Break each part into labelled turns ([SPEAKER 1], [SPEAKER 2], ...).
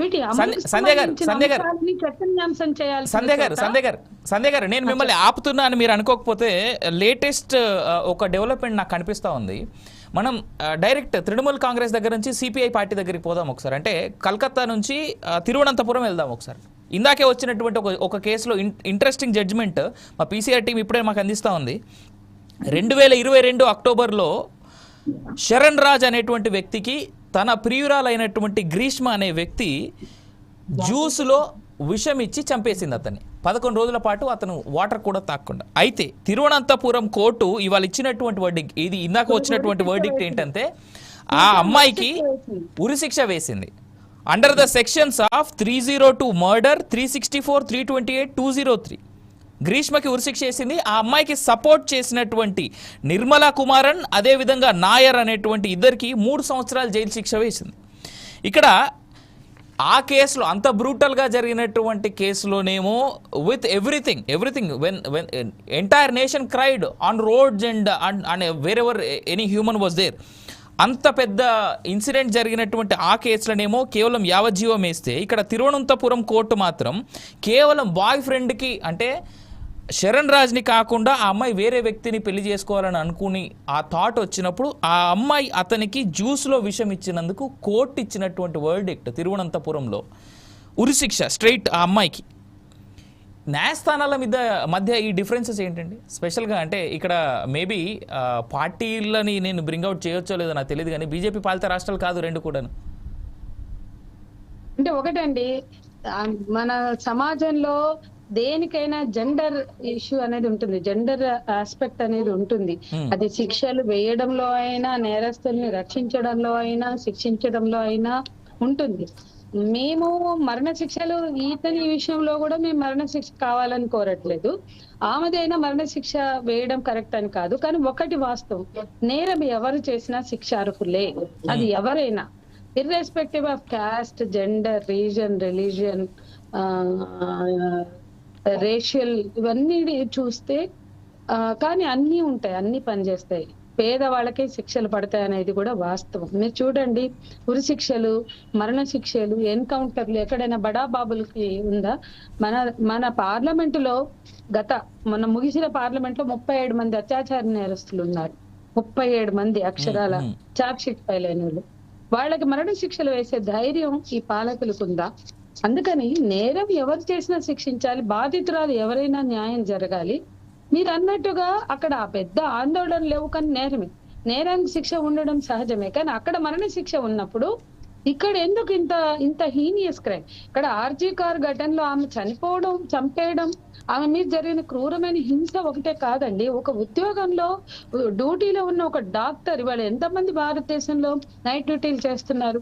[SPEAKER 1] వీటి
[SPEAKER 2] సంధ్య గారు నేను మిమ్మల్ని ఆపుతున్నా అని మీరు అనుకోకపోతే లేటెస్ట్ ఒక డెవలప్మెంట్ నాకు కనిపిస్తూ ఉంది. మనం డైరెక్ట్ తృణమూల్ కాంగ్రెస్ దగ్గర నుంచి సిపిఐ పార్టీ దగ్గరికి పోదాం ఒకసారి. అంటే కలకత్తా నుంచి తిరువనంతపురం వెళ్దాం ఒకసారి. ఇందాకే వచ్చినటువంటి ఒక కేసులో ఇంట్రెస్టింగ్ జడ్జిమెంట్ మా పీసీఆర్ టీం ఇప్పుడే మాకు అందిస్తూ ఉంది. 2022 అక్టోబర్లో శరణ్ రాజ్ అనేటువంటి వ్యక్తికి తన ప్రియురాలైనటువంటి గ్రీష్మ అనే వ్యక్తి జ్యూస్లో విషం ఇచ్చి చంపేసింది అతన్ని. 11 రోజుల పాటు అతను వాటర్ కూడా తాగకుండా. అయితే తిరువనంతపురం కోర్టు ఇవాళ ఇచ్చినటువంటి వర్డిక్ట్, ఇది ఇందాక వచ్చినటువంటి వర్డిక్ట్ ఏంటంటే ఆ అమ్మాయికి ఉరిశిక్ష వేసింది under the sections of 302 murder, 364, 328, 203. గ్రీష్మకి ఉరిశిక్ష వేసింది. ఆ అమ్మాయికి సపోర్ట్ చేసినటువంటి నిర్మలా కుమారన్ అదేవిధంగా నాయర్ అనేటువంటి ఇద్దరికి 3 సంవత్సరాలు జైలు శిక్ష వేసింది. ఇక్కడ ఆ కేసులో అంత బ్రూటల్గా జరిగినటువంటి కేసులోనేమో with everything when entire nation cried on roads and wherever any human was there, అంత పెద్ద ఇన్సిడెంట్ జరిగినటువంటి ఆ కేసులనేమో కేవలం యావజ్జీవం వేస్తే, ఇక్కడ తిరువనంతపురం కోర్టు మాత్రం కేవలం బాయ్ ఫ్రెండ్కి అంటే శరణ్ రాజ్ని కాకుండా ఆ అమ్మాయి వేరే వ్యక్తిని పెళ్లి చేసుకోవాలని అనుకుని ఆ థాట్ వచ్చినప్పుడు ఆ అమ్మాయి అతనికి జ్యూస్లో విషం ఇచ్చినందుకు కోర్టు ఇచ్చినటువంటి వర్డిక్ట్ తిరువనంతపురంలో ఉరిశిక్ష స్ట్రైట్ ఆ అమ్మాయికి. న్యాయస్థానాల మధ్య ఈ డిఫరెన్సెస్ ఏంటండి స్పెషల్గా? అంటే ఇక్కడ మేబీ పార్టీలని నేను బ్రింగ్అవుట్ చేయొచ్చో లేదో నాకు తెలియదు, కానీ బీజేపీ పాలిత రాష్ట్రాలు కాదు రెండు కూడాను.
[SPEAKER 1] అంటే ఒకటండి, మన సమాజంలో దేనికైనా జెండర్ ఇష్యూ అనేది ఉంటుంది, జెండర్ ఆస్పెక్ట్ అనేది ఉంటుంది. అది శిక్షలు వేయడంలో అయినా, నేరస్తుల్ని రక్షించడంలో అయినా, శిక్షించడంలో అయినా ఉంటుంది. మేము మరణ శిక్షలు ఈ విషయంలో కూడా మేము మరణ శిక్ష కావాలని కోరట్లేదు. ఆమెదైనా మరణ శిక్ష వేయడం కరెక్ట్ అని కాదు. కానీ ఒకటి వాస్తవం, నేరం ఎవరు చేసినా శిక్షార్హులే. అది ఎవరైనా irrespective of cost, gender, reason, religion, racial ఇవన్నీ చూస్తే కానీ అన్నీ ఉంటాయి, అన్ని పనిచేస్తాయి. పేదవాళ్ళకే శిక్షలు పడతాయి అనేది కూడా వాస్తవం. మీరు చూడండి, ఉరి శిక్షలు, మరణ శిక్షలు, ఎన్కౌంటర్లు ఎక్కడైనా బడాబాబులకి ఉందా? మన పార్లమెంటులో మొన్న ముగిసిన పార్లమెంట్ లో 37 మంది అత్యాచార నేరస్తులు ఉన్నారు. 37 మంది అక్షరాల చార్జ్ షీట్ ఫైల్ అయిన వాళ్ళు. వాళ్ళకి మరణ శిక్షలు వేసే ధైర్యం ఈ పాలకులకు ఉందా? అందుకని నేరం ఎవరు చేసినా శిక్షించాలి, బాధితురాలు ఎవరైనా న్యాయం జరగాలి. మీరు అన్నట్టుగా అక్కడ పెద్ద ఆందోళన లేవు, కానీ నేరానికి శిక్ష ఉండడం సహజమే. కానీ అక్కడ మరణ శిక్ష ఉన్నప్పుడు ఇక్కడ ఎందుకు ఇంత హీనియస్ క్రైమ్? ఇక్కడ ఆర్జీ కార్ ఘటనలో ఆమె చంపేయడం, ఆమె మీద జరిగిన క్రూరమైన హింస ఒకటే కాదండి. ఒక ఉద్యోగంలో డ్యూటీలో ఉన్న ఒక డాక్టర్, ఇవాళ ఎంతమంది భారతదేశంలో నైట్ డ్యూటీలు చేస్తున్నారు?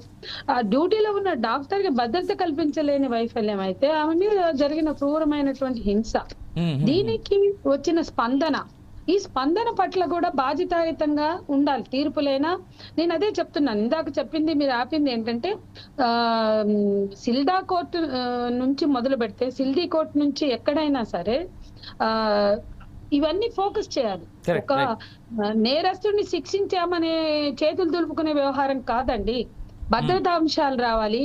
[SPEAKER 1] ఆ డ్యూటీలో ఉన్న డాక్టర్ కి భద్రత కల్పించలేని వైఫల్యం అయితే ఆమె మీద జరిగిన క్రూరమైనటువంటి హింస, దీనికి వచ్చిన స్పందన, ఈ స్పందన పట్ల కూడా బాధ్యతాయుతంగా ఉండాలి తీర్పులైనా. నేను అదే చెప్తున్నాను, ఇందాక చెప్పింది మీరు ఆపింది ఏంటంటే సిల్డా కోర్టు నుంచి మొదలు పెడితే సిల్డీ కోర్టు నుంచి ఎక్కడైనా సరే ఇవన్నీ ఫోకస్ చేయాలి. ఒక నేరస్తుడిని శిక్షించామనే చేతులు దులుపుకునే వ్యవహారం కాదండి. భద్రతా అంశాలు రావాలి,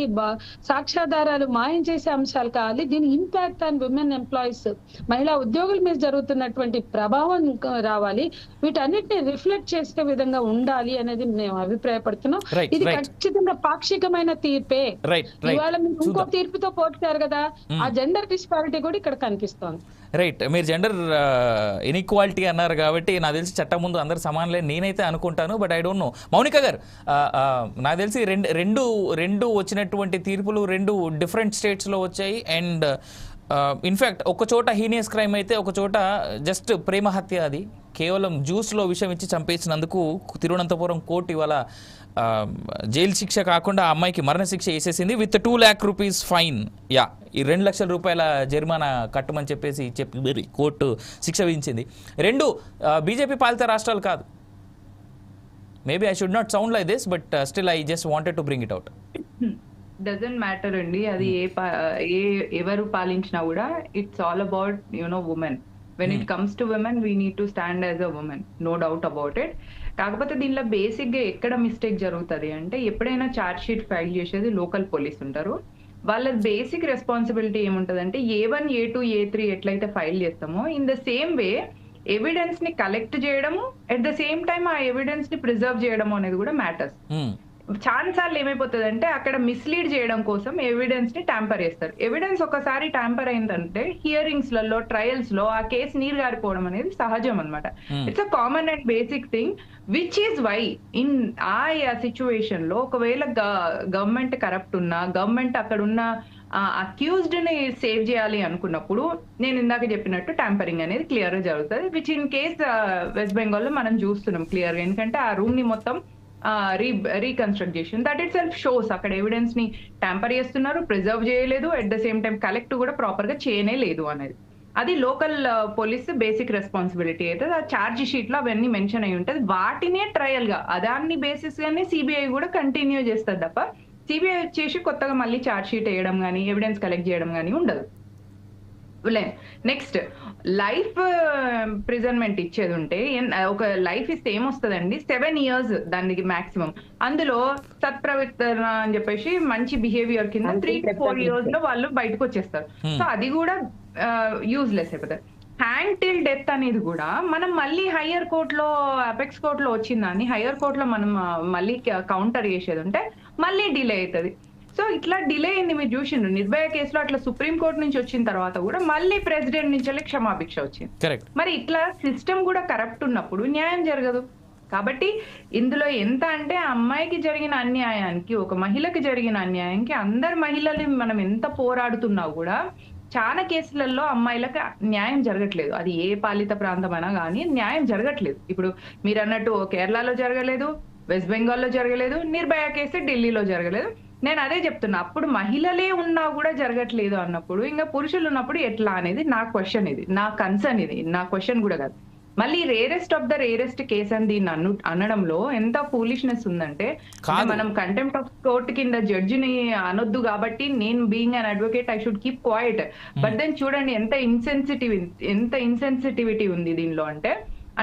[SPEAKER 1] సాక్ష్యాధారాలు మాయం చేసే అంశాలు కావాలి. దీని ఇంపాక్ట్ ఆన్ విమెన్ ఎంప్లాయీస్, మహిళా ఉద్యోగుల మీద జరుగుతున్నటువంటి ప్రభావం రావాలి. వీటన్నిటిని రిఫ్లెక్ట్ చేసే విధంగా ఉండాలి అనేది మేము అభిప్రాయపడుతున్నాం. ఇది ఖచ్చితంగా పాక్షికమైన తీర్పే. ఇవాళ మీరు ఇంకో తీర్పుతో పోల్చారు కదా, ఆ జెండర్ డిస్పారిటీ కూడా ఇక్కడ కనిపిస్తోంది.
[SPEAKER 2] రైట్, మీరు జెండర్ ఇన్ఈక్వాలిటీ అన్నారు కాబట్టి నాకు తెలిసి చట్టం ముందు అందరు సమానలే నేనైతే అనుకుంటాను. But I don't know. Mounika గారు, నాకు తెలిసి రెండు వచ్చినటువంటి తీర్పులు 2 డిఫరెంట్ స్టేట్స్లో వచ్చాయి. అండ్ ఇన్ఫ్యాక్ట్ ఒక చోట హీనియస్ క్రైమ్ అయితే ఒక చోట జస్ట్ ప్రేమ హత్య. అది కేవలం జ్యూస్లో విషం ఇచ్చి చంపేసినందుకు తిరువనంతపురం కోర్టు ఇవాళ జైలు శిక్ష కాకుండా ఆ అమ్మాయికి మరణశిక్ష వేసేసింది విత్ 2 lakh rupees ఫైన్. ఈ 2 లక్షల రూపాయల జరిమానా కట్టమని చెప్పి కోర్టు శిక్ష విధించింది. 2 బీజేపీ పాలిత రాష్ట్రాలు కాదు. Maybe I should not sound like this, but still I just wanted to bring it out.
[SPEAKER 3] Doesn't matter అండి, అది ఎవరు పాలించినా కూడా it's all about women. When it comes to women we need to stand as a women, no doubt about it. కాకపోతే దీనిలో basic గా ఎక్కడ mistake జరుగుతుంది అంటే, ఎప్పుడైనా ఛార్జ్ షీట్ ఫైల్ చేసేది లోకల్ పోలీస్ ఉంటారు. వాళ్ళ basic responsibility ఏముంటదంటే A1, A2, A3 ఎట్లయితే ఫైల్ చేస్తామో in the same way evidence ని కలెక్ట్ చేయడము, ఎట్ ద సేమ్ టైం ఆ ఎవిడెన్స్ ని ప్రిజర్వ్ చేయడము అనేది కూడా మ్యాటర్స్. చాలా సార్లు ఏమైపోతుంది అంటే అక్కడ మిస్లీడ్ చేయడం కోసం ఎవిడెన్స్ ని ట్యాంపర్ చేస్తారు. ఎవిడెన్స్ ఒకసారి ట్యాంపర్ అయిందంటే హియరింగ్స్ లలో, ట్రయల్స్ లో ఆ కేసు నీరు గారిపోవడం అనేది సహజం అనమాట. It's a common and basic thing which is why in ఆ సిచ్యువేషన్ లో ఒకవేళ గవర్నమెంట్ కరప్ట్ ఉన్నా, గవర్నమెంట్ అక్కడ ఉన్న అక్యూజ్డ్ ని సేవ్ చేయాలి అనుకున్నప్పుడు నేను ఇందాక చెప్పినట్టు ట్యాంపరింగ్ అనేది క్లియర్ గా జరుగుతుంది. Which in case west Bengal లో మనం చూస్తున్నాం క్లియర్ గా. ఎందుకంటే ఆ రూమ్ ని మొత్తం రీకన్స్ట్రక్ట్ చేసి దట్ ఇట్ సెల్ఫ్ షోస్ అక్కడ ఎవిడెన్స్ ని ట్యాంపర్ చేస్తున్నారు, ప్రిజర్వ్ చేయలేదు, at the same time collect కూడా ప్రాపర్ గా చేయనే లేదు అనేది. అది లోకల్ పోలీస్ బేసిక్ రెస్పాన్సిబిలిటీ అయితే ఆ ఛార్జ్ షీట్ లో అవన్నీ మెన్షన్ అయి ఉంటుంది. వాటినే ట్రయల్ గా అదాన్ని బేసిస్ గానే సిబిఐ కూడా కంటిన్యూ చేస్తుంది తప్ప సిబిఐ వచ్చేసి కొత్తగా మళ్ళీ ఛార్జ్ షీట్ వేయడం కానీ ఎవిడెన్స్ కలెక్ట్ చేయడం కానీ ఉండదు. నెక్స్ట్ లైఫ్ ప్రిజన్మెంట్ ఇచ్చేది ఉంటే ఒక లైఫ్ ఇస్తే ఏమొస్తుందండి, 7 years దానికి మాక్సిమం. అందులో సత్ప్రవర్తన అని చెప్పేసి మంచి బిహేవియర్ కింద 3 to 4 years లో వాళ్ళు బయటకు వచ్చేస్తారు. సో అది కూడా యూజ్లెస్ అయిపోతుంది. హ్యాంగ్ టిల్ డెత్ అనేది కూడా మనం మళ్ళీ హయ్యర్ కోర్టులో, అపెక్స్ కోర్టులో వచ్చిందని హయ్యర్ కోర్టులో మనం మళ్ళీ కౌంటర్ చేసేది ఉంటే మళ్ళీ డిలే అవుతుంది. సో ఇట్లా డిలే అయింది. మీరు చూసిండ్రు నిర్భయ కేసులో అట్లా సుప్రీం కోర్టు నుంచి వచ్చిన తర్వాత కూడా మళ్ళీ ప్రెసిడెంట్ నుంచి క్షమాభిక్ష వచ్చింది. మరి ఇట్లా సిస్టమ్ కూడా కరప్ట్ ఉన్నప్పుడు న్యాయం జరగదు. కాబట్టి ఇందులో ఎంత అంటే అమ్మాయికి జరిగిన అన్యాయానికి, ఒక మహిళకి జరిగిన అన్యాయానికి అందరు మహిళలు మనం ఎంత పోరాడుతున్నా కూడా చాలా కేసులలో అమ్మాయిలకు న్యాయం జరగట్లేదు. అది ఏ పాలిత ప్రాంతం అయినా కానీ న్యాయం జరగట్లేదు. ఇప్పుడు మీరు అన్నట్టు కేరళలో జరగలేదు, వెస్ట్ బెంగాల్లో జరగలేదు, నిర్భయ కేసు ఢిల్లీలో జరగలేదు. నేను అదే చెప్తున్నా, అప్పుడు మహిళలే ఉన్నా కూడా జరగట్లేదు అన్నప్పుడు ఇంకా పురుషులు ఉన్నప్పుడు ఎట్లా అనేది నా క్వశ్చన్, ఇది నా కన్సర్న్, ఇది నా క్వశ్చన్ కూడా కాదు. మళ్ళీ rarest of the rarest case అని దీన్ని అనడంలో ఎంత ఫూలిష్నెస్ ఉందంటే, మనం కంటెంప్ట్ ఆఫ్ కోర్ట్ కింద జడ్జిని అనొద్దు కాబట్టి నేను being an advocate I should keep quiet. But then చూడండి ఎంత ఇన్సెన్సిటివిటీ ఉంది దీనిలో.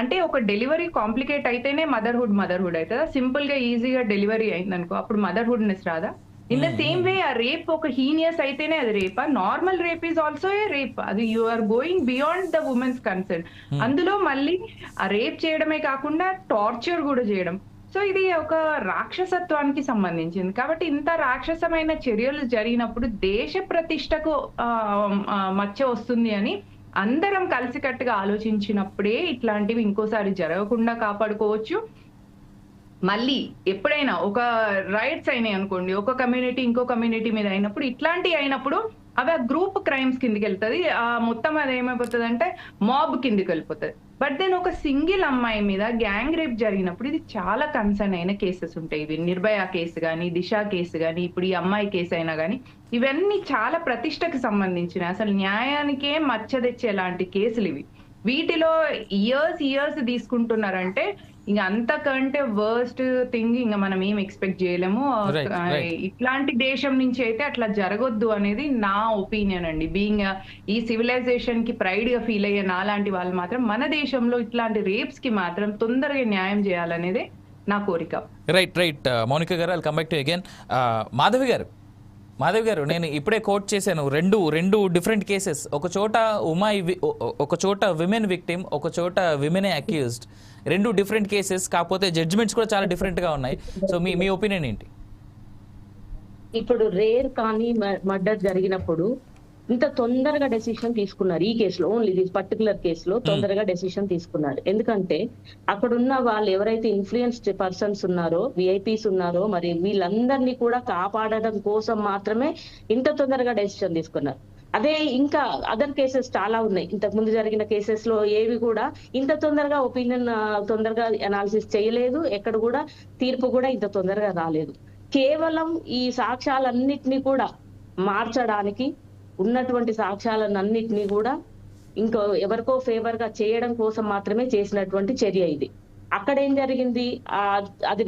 [SPEAKER 3] అంటే ఒక డెలివరీ కాంప్లికేట్ అయితేనే మదర్హుడ్ అవుతుందా? సింపుల్ గా ఈజీగా డెలివరీ అయిందనుకో అప్పుడు మదర్హుడ్నెస్ రాదా? ఇన్ ద సేమ్ వే ఆ రేప్ ఒక హీనియస్ అయితేనే అది రేపా? Normal rape is also a rape. అది you are going beyond the women's concern. అందులో మళ్ళీ ఆ రేప్ చేయడమే కాకుండా టార్చర్ కూడా చేయడం. సో ఇది ఒక రాక్షసత్వానికి సంబంధించింది. కాబట్టి ఇంత రాక్షసమైన చర్యలు జరిగినప్పుడు దేశ ప్రతిష్టకు మచ్చ వస్తుంది అని అందరం కలిసికట్టుగా ఆలోచించినప్పుడే ఇట్లాంటివి ఇంకోసారి జరగకుండా కాపాడుకోవచ్చు. మళ్ళీ ఎప్పుడైనా ఒక రైట్స్ అయినాయి అనుకోండి, ఒక కమ్యూనిటీ ఇంకో కమ్యూనిటీ మీద అయినప్పుడు, ఇట్లాంటివి అయినప్పుడు అవి ఆ గ్రూప్ క్రైమ్స్ కిందకి వెళ్తుంది. మొత్తం అది ఏమైపోతుంది అంటే మాబ్ కిందకి వెళ్ళిపోతుంది. బట్ దెన్ ఒక సింగిల్ అమ్మాయి మీద గ్యాంగ్ రేప్ జరిగినప్పుడు ఇది చాలా కన్సర్న్ అయిన కేసెస్ ఉంటాయి. ఇవి నిర్భయ కేసు కానీ, దిశ కేసు కానీ, ఇప్పుడు ఈ అమ్మాయి కేసు అయినా కానీ ఇవన్నీ చాలా ప్రతిష్టకు సంబంధించిన, అసలు న్యాయానికే మచ్చ తెచ్చేలాంటి కేసులు ఇవి. వీటిలో ఇయర్స్ తీసుకుంటున్నారంటే ఇంకా అంతకంటే వర్స్ట్ థింగ్ ఇంకా మనం ఏం ఎక్స్పెక్ట్ చేయలేము. ఇట్లాంటి దేశం నుంచి అయితే అట్లా జరగొద్దు అనేది నా ఒపీనియన్ అండి. బీయింగ్ ఈ సివిలైజేషన్ కి ప్రైడ్ గా ఫీల్ అయ్యే నాలాంటి వాళ్ళు మాత్రం మన దేశంలో ఇట్లాంటి రేప్స్ కి మాత్రం తొందరగా న్యాయం చేయాలనేది నా కోరిక.
[SPEAKER 2] రైట్ మౌనిక గారు, I'll come back to again. Madhavi గారు, నేను ఇప్పుడే కోట్ చేశాను రెండు డిఫరెంట్ కేసెస్. ఒక చోట విమెన్ విక్టిమ్, ఒక చోట విమెనే అక్యూజ్డ్. రెండు డిఫరెంట్ కేసెస్, కాకపోతే జడ్జిమెంట్స్ కూడా చాలా డిఫరెంట్ గా ఉన్నాయి. సో మీ ఒపీనియన్ ఏంటి?
[SPEAKER 4] ఇప్పుడు రేర్ కానీ మర్డర్ జరిగినప్పుడు ఇంత తొందరగా డెసిషన్ తీసుకున్నారు. ఈ కేసులో, ఓన్లీ దిస్ పర్టికులర్ కేసులో తొందరగా డెసిషన్ తీసుకున్నారు. ఎందుకంటే అక్కడున్న వాళ్ళు ఎవరైతే ఇన్ఫ్లుయెన్స్డ్ పర్సన్స్ ఉన్నారో, విఐపీస్ ఉన్నారో, మరి వీళ్ళందరినీ కూడా కాపాడడం కోసం మాత్రమే ఇంత తొందరగా డెసిషన్ తీసుకున్నారు. అదే ఇంకా అదర్ కేసెస్ చాలా ఉన్నాయి. ఇంతకు ముందు జరిగిన కేసెస్ లో ఏవి కూడా ఇంత తొందరగా ఒపీనియన్, తొందరగా అనాలిసిస్ చేయలేదు. ఎక్కడ కూడా తీర్పు కూడా ఇంత తొందరగా రాలేదు. కేవలం ఈ సాక్ష్యాలన్నిటినీ కూడా మార్చడానికి, ఉన్నటువంటి సాక్ష్యాలన్నిటినీ కూడా ఇంకో ఎవరికో ఫేవర్ గా చేయడం కోసం మాత్రమే చేసినటువంటి చర్య ఇది. అక్కడ ఏం జరిగింది, అది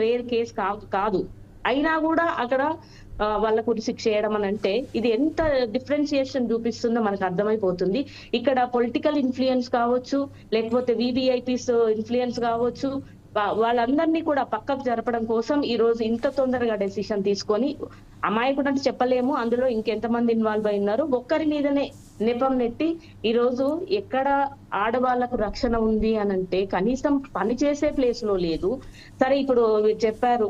[SPEAKER 4] రేర్ కేసు కాదు. అయినా కూడా అక్కడ వాళ్ళకు శిక్ష చేయడం అని అంటే ఇది ఎంత డిఫరెన్షియేషన్ చూపిస్తుందో మనకు అర్థమైపోతుంది. ఇక్కడ పొలిటికల్ ఇన్ఫ్లుయెన్స్ కావచ్చు, లేకపోతే వివిఐపీస్ ఇన్ఫ్లుయెన్స్ కావచ్చు, వాళ్ళందరినీ కూడా పక్కకు జరపడం కోసం ఈ రోజు ఇంత తొందరగా డెసిషన్ తీసుకొని, అమాయకుడు అంటే చెప్పలేము, అందులో ఇంకెంతమంది ఇన్వాల్వ్ అయినారు, ఒక్కరి మీదనే నెపం నెట్టి ఈ రోజు ఎక్కడ ఆడవాళ్లకు రక్షణ ఉంది అనంటే కనీసం పని చేసే ప్లేస్ లో లేదు. సరే ఇప్పుడు చెప్పారు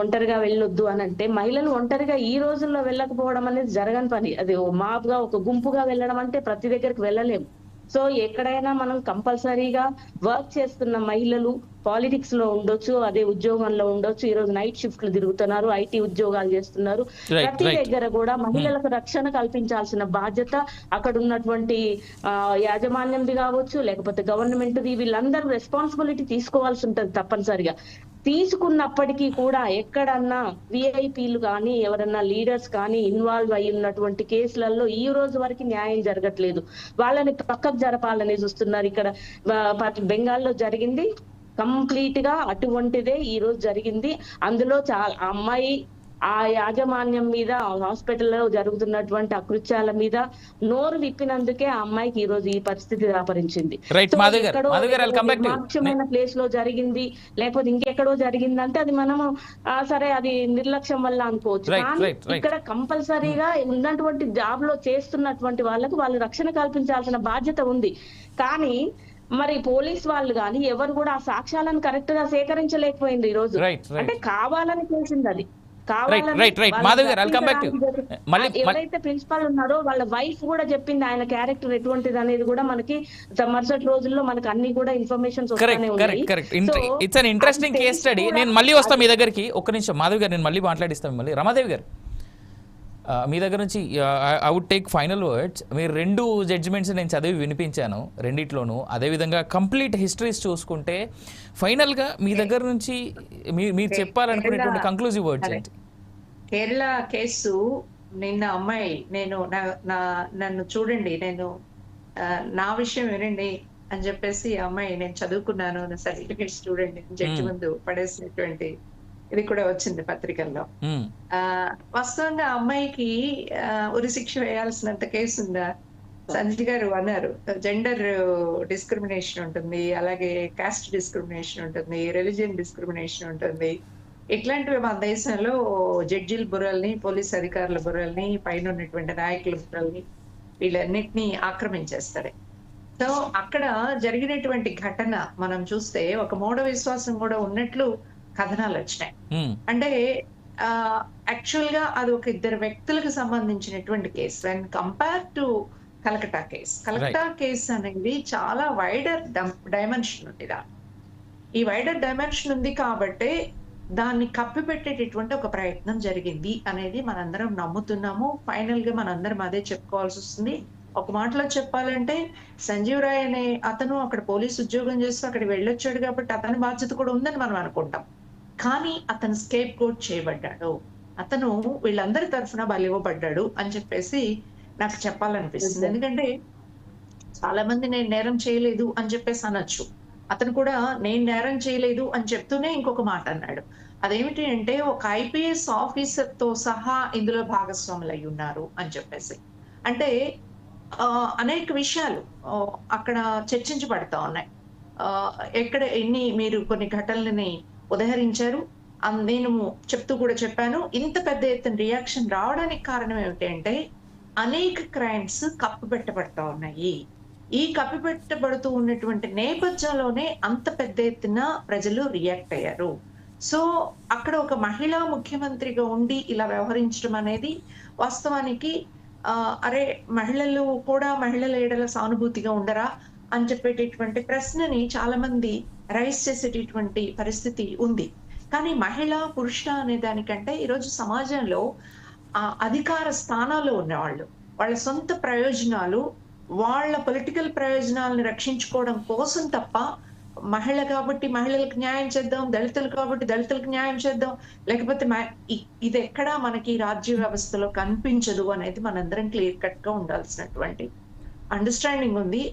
[SPEAKER 4] ఒంటరిగా వెళ్ళొద్దు అనంటే, మహిళలు ఒంటరిగా ఈ రోజుల్లో వెళ్ళకపోవడం అనేది జరగని పని. అది మాపుగా ఒక గుంపుగా వెళ్ళడం అంటే ప్రతి దగ్గరికి వెళ్ళలేము. సో ఎక్కడైనా మనం కంపల్సరీగా వర్క్ చేస్తున్న మహిళలు పాలిటిక్స్ లో ఉండొచ్చు, అదే ఉద్యోగంలో ఉండొచ్చు, ఈ రోజు నైట్ షిఫ్ట్లు తిరుగుతున్నారు, ఐటీ ఉద్యోగాలు చేస్తున్నారు. ప్రతి దగ్గర కూడా మహిళలకు రక్షణ కల్పించాల్సిన బాధ్యత అక్కడ ఉన్నటువంటి యాజమాన్యంది కావచ్చు, లేకపోతే గవర్నమెంట్ది, వీళ్ళందరూ రెస్పాన్సిబిలిటీ తీసుకోవాల్సి ఉంటది తప్పనిసరిగా. తీసుకున్నప్పటికీ కూడా ఎక్కడన్నా విఐపీలు కానీ ఎవరన్నా లీడర్స్ కానీ ఇన్వాల్వ్ అయి ఉన్నటువంటి కేసులలో ఈ రోజు వరకు న్యాయం జరగట్లేదు. వాళ్ళని పక్కకు జరపాలని చూస్తున్నారు. ఇక్కడ బెంగాల్లో జరిగింది కంప్లీట్ గా అటువంటిదే ఈ రోజు జరిగింది. అందులో అమ్మాయి ఆ యాజమాన్యం మీద, హాస్పిటల్లో జరుగుతున్నటువంటి అకృత్యాల మీద నోరు విప్పినందుకే ఆ అమ్మాయికి ఈ రోజు ఈ పరిస్థితి దాపరించింది. ముఖ్యమైన ప్లేస్ లో జరిగింది, లేకపోతే ఇంకెక్కడో జరిగిందంటే అది మనము సరే అది నిర్లక్ష్యం వల్ల అనుకోవచ్చు. కానీ ఇక్కడ కంపల్సరీగా ఉన్నటువంటి జాబ్ లో చేస్తున్నటువంటి వాళ్ళకు వాళ్ళు రక్షణ కల్పించాల్సిన బాధ్యత ఉంది. కానీ మరి పోలీస్ వాళ్ళు కానీ ఎవరు కూడా ఆ సాక్ష్యాలను కరెక్ట్ గా సేకరించలేకపోయింది ఈ రోజు. అంటే కావాలని చేసింది అది. ఎవరైతే ప్రిన్సిపల్ ఉన్నారో వాళ్ళ వైఫ్ కూడా చెప్పింది ఆయన క్యారెక్టర్ ఎటువంటిది అనేది కూడా మనకి మరుసటి రోజుల్లో మనకి అన్ని కూడా ఇన్ఫర్మేషన్ వస్తానే ఉన్నాయి.
[SPEAKER 2] It's an interesting case study. నేను మళ్ళీ వస్తాను మీ దగ్గరికి, ఒక్క నిమిషం మాధవి గారు, నేను మళ్ళీ మాట్లాడిస్తాను. మళ్ళీ రమాదేవి గారు మీ దగ్గర నుంచి I would take final words. మీరు 2 జడ్జిమెంట్స్ నేను చదివి వినిపించాను, రెండిట్లోనూ అదేవిధంగా కంప్లీట్ హిస్టరీస్ చూసుకుంటే ఫైనల్గా మీ దగ్గర నుంచి మీరు చెప్పాలనుకునేటువంటి కంక్లూజివ్ వర్డ్స్ ఏంటి?
[SPEAKER 5] కేరళ కేసు నిన్న అమ్మాయి, నన్ను చూడండి, నేను నా విషయం వినండి అని చెప్పేసి అమ్మాయి నేను చదువుకున్నాను నా సర్టిఫికేట్స్ చూడండి జడ్జి ముందు పడేసినటువంటి ఇది కూడా వచ్చింది పత్రికల్లో. వాస్తవంగా అమ్మాయికి ఉరి శిక్ష వేయాల్సినంత కేసు ఉందా? సంజయ్ గారు అన్నారు, జెండర్ డిస్క్రిమినేషన్ ఉంటుంది, అలాగే కాస్ట్ డిస్క్రిమినేషన్ ఉంటుంది, రిలీజియన్ డిస్క్రిమినేషన్ ఉంటుంది. ఇట్లాంటివి మన దేశంలో జడ్జిల బుర్రల్ని, పోలీస్ అధికారుల బుర్రల్ని, పైన ఉన్నటువంటి నాయకుల బుర్రల్ని, వీళ్ళన్నిటినీ ఆక్రమించేస్తారు. సో అక్కడ జరిగినటువంటి ఘటన మనం చూస్తే ఒక మూఢ విశ్వాసం కూడా ఉన్నట్లు కథనాలు వచ్చినాయి. అంటే యాక్చువల్ గా అది ఒక 2 వ్యక్తులకు సంబంధించినటువంటి case. And compare to Calcutta case, Calcutta case అనేది చాలా వైడర్ డైమెన్షన్ ఉంది. ఈ వైడర్ డైమెన్షన్ ఉంది కాబట్టి దాన్ని కప్పిపెట్టేటటువంటి ఒక ప్రయత్నం జరిగింది అనేది మనందరం నమ్ముతున్నాము. ఫైనల్ గా మనందరం అదే చెప్పుకోవాల్సి వస్తుంది. ఒక మాటలో చెప్పాలంటే సంజీవ్ రాయ్ అనే అతను అక్కడ పోలీస్ ఉద్యోగం చేస్తూ అక్కడికి వెళ్ళొచ్చాడు కాబట్టి అతని బాధ్యత కూడా ఉందని మనం అనుకుంటాం. కానీ అతను స్కేప్ కోట్ చేయబడ్డాడు, అతను వీళ్ళందరి తరఫున బలివ్వబడ్డాడు అని చెప్పేసి నాకు చెప్పాలనిపిస్తుంది. ఎందుకంటే చాలా మంది నేను నేరం చేయలేదు అని చెప్పేసి అనొచ్చు, అతను కూడా నేను నేరం చేయలేదు అని చెప్తూనే ఇంకొక మాట అన్నాడు. అదేమిటి అంటే ఒక ఐపీఎస్ ఆఫీసర్ తో సహా ఇందులో భాగస్వాములు అయి ఉన్నారు అని చెప్పేసి. అంటే అనేక విషయాలు అక్కడ చర్చించబడతా ఉన్నాయి. ఎక్కడ మీరు కొన్ని ఘటనలని ఉదహరించారు, నేను చెప్తూ కూడా చెప్పాను. ఇంత పెద్ద ఎత్తున రియాక్షన్ రావడానికి కారణం ఏమిటి అంటే అనేక క్రైమ్స్ కప్పిపెట్టబడతా ఉన్నాయి. ఈ కప్పిపెట్టబడుతూ ఉన్నటువంటి నేపథ్యంలోనే అంత పెద్ద ఎత్తున ప్రజలు రియాక్ట్ అయ్యారు. సో అక్కడ ఒక మహిళా ముఖ్యమంత్రిగా ఉండి ఇలా వ్యవహరించడం అనేది వాస్తవానికి అరే మహిళలు కూడా మహిళల ఏడల సానుభూతిగా ఉండరా అని చెప్పేటటువంటి ప్రశ్నని చాలా మంది రైజ్ చేసేటటువంటి పరిస్థితి ఉంది. కానీ మహిళ పురుష అనే దానికంటే ఈరోజు సమాజంలో అధికార స్థానాల్లో ఉన్నవాళ్ళు వాళ్ళ సొంత ప్రయోజనాలు, వాళ్ళ పొలిటికల్ ప్రయోజనాలను రక్షించుకోవడం కోసం తప్ప మహిళ కాబట్టి మహిళలకు న్యాయం చేద్దాం, దళితులు కాబట్టి దళితులకు న్యాయం చేద్దాం, లేకపోతే ఇది ఎక్కడా మనకి రాజ్య వ్యవస్థలో కనిపించదు అనేది మనందరం క్లియర్ కట్ గా ఉండాల్సినటువంటి అండర్స్టాండింగ్ ఉంది.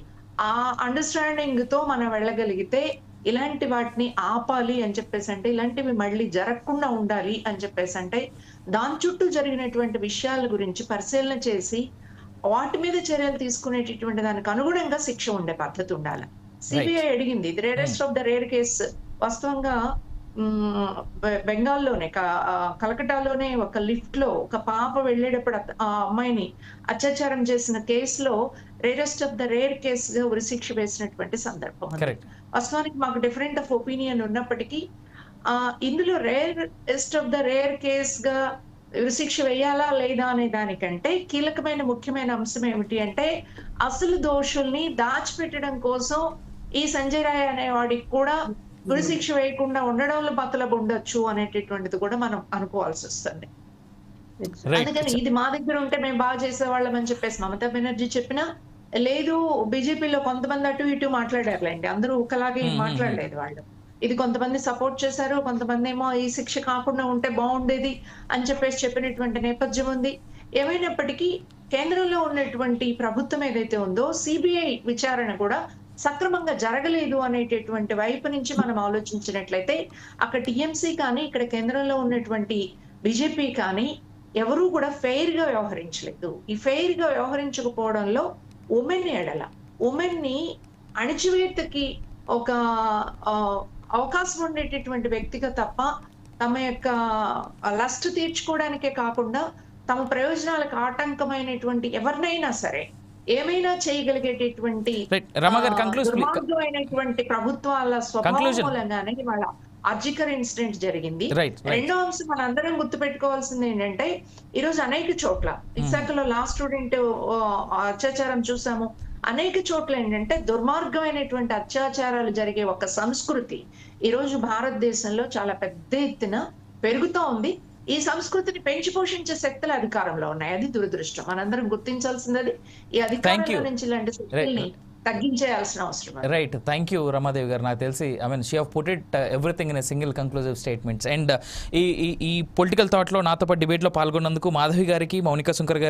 [SPEAKER 5] ఆ అండర్స్టాండింగ్ తో మనం వెళ్ళగలిగితే ఇలాంటి వాటిని ఆపాలి అని చెప్పేసి అంటే, ఇలాంటివి మళ్ళీ జరగకుండా ఉండాలి అని చెప్పేసి అంటే దాని చుట్టూ జరిగినటువంటి విషయాల గురించి పరిశీలన చేసి వాటి మీద చర్యలు తీసుకునేటటువంటి దానికి అనుగుణంగా శిక్ష ఉండే పద్ధతి ఉండాలి. సిబిఐ అడిగింది, ఇది rarest of the rare case వాస్తవంగా బెంగాల్లోనే కలకటాలోనే ఒక లిఫ్ట్ లో ఒక పాప వెళ్ళేటప్పుడు ఆ అమ్మాయిని అత్యాచారం చేసిన కేసులో రేరెస్ట్ ఆఫ్ ద రేర్ కేసుగా ఉరిశిక్ష వేసినటువంటి సందర్భం. వాస్తవానికి మాకు డిఫరెంట్ ఆఫ్ ఒపీనియన్ ఉన్నప్పటికీ ఇందులో రేరెస్ట్ ఆఫ్ ద రేర్ కేసుగా ఉరిశిక్ష వేయాలా లేదా అనే దానికంటే కీలకమైన ముఖ్యమైన అంశం ఏమిటి అంటే అసలు దోషుల్ని దాచిపెట్టడం కోసం ఈ సంజయ్ రాయ్ అనేవాడికి కూడా ఉరిశిక్ష వేయకుండా ఉండడంలో మతలబు ఉండొచ్చు అనేటటువంటిది కూడా మనం అనుకోవాల్సి వస్తుంది. అందుకని ఇది మా దగ్గర ఉంటే మేము బాగా చేసేవాళ్ళం అని చెప్పేసి మమతా బెనర్జీ చెప్పినా, లేదు బీజేపీలో కొంతమంది అటు ఇటు మాట్లాడారులేండి, అందరూ ఒకలాగే మాట్లాడలేదు వాళ్ళు. ఇది కొంతమంది సపోర్ట్ చేశారు, కొంతమంది ఏమో ఈ శిక్ష కాకుండా ఉంటే బాగుండేది అని చెప్పేసి చెప్పినటువంటి నేపథ్యం ఉంది. ఏమైనప్పటికీ కేంద్రంలో ఉన్నటువంటి ప్రభుత్వం ఏదైతే ఉందో సిబిఐ విచారణ కూడా సక్రమంగా జరగలేదు అనేటటువంటి వైపు నుంచి మనం ఆలోచించినట్లయితే అక్కడ టీఎంసీ కానీ ఇక్కడ కేంద్రంలో ఉన్నటువంటి బీజేపీ కానీ ఎవరూ కూడా ఫెయిర్ గా వ్యవహరించలేదు. ఈ ఫెయిర్ గా వ్యవహరించకపోవడంలో ఉమెన్ ని అణిచివేతకి ఒక అవకాశం ఉండేటటువంటి వ్యక్తిగా తప్ప తమ యొక్క లస్ట్ తీర్చుకోవడానికే కాకుండా తమ ప్రయోజనాలకు ఆటంకమైనటువంటి ఎవరినైనా సరే ఏమైనా చేయగలిగేటటువంటి దుర్మార్గమైనటువంటి ప్రభుత్వాల స్వభావం మూలంగానే వాళ్ళ అర్జికర్ ఇన్సిడెంట్ జరిగింది. రెండో అంశం మనందరం గుర్తుపెట్టుకోవాల్సింది ఏంటంటే ఈరోజు అనేక చోట్ల విశాఖలో లాస్ట్ స్టూడెంట్ అత్యాచారం చూసాము. అనేక చోట్ల ఏంటంటే దుర్మార్గమైనటువంటి అత్యాచారాలు జరిగే ఒక సంస్కృతి ఈరోజు భారతదేశంలో చాలా పెద్ద ఎత్తున పెరుగుతూ ఉంది. ఈ సంస్కృతిని పెంచి పోషించే శక్తులు అధికారంలో ఉన్నాయి. అది దురదృష్టం. మనందరం గుర్తించాల్సింది ఈ అధికారంలో నుంచి ఇలాంటి శక్తుల్ని తగ్గించేయాల్సిన అవసరం.
[SPEAKER 2] రైట్, థ్యాంక్ యూ రమాదేవి గారు. నాకు తెలిసి she have put it everything in a single conclusive statements. And ఈ పొలిటికల్ థాట్లో నాతో పాటు డిబేట్లో పాల్గొన్నందుకు మాధవి గారికి, మౌనిక సుంకర్ గారికి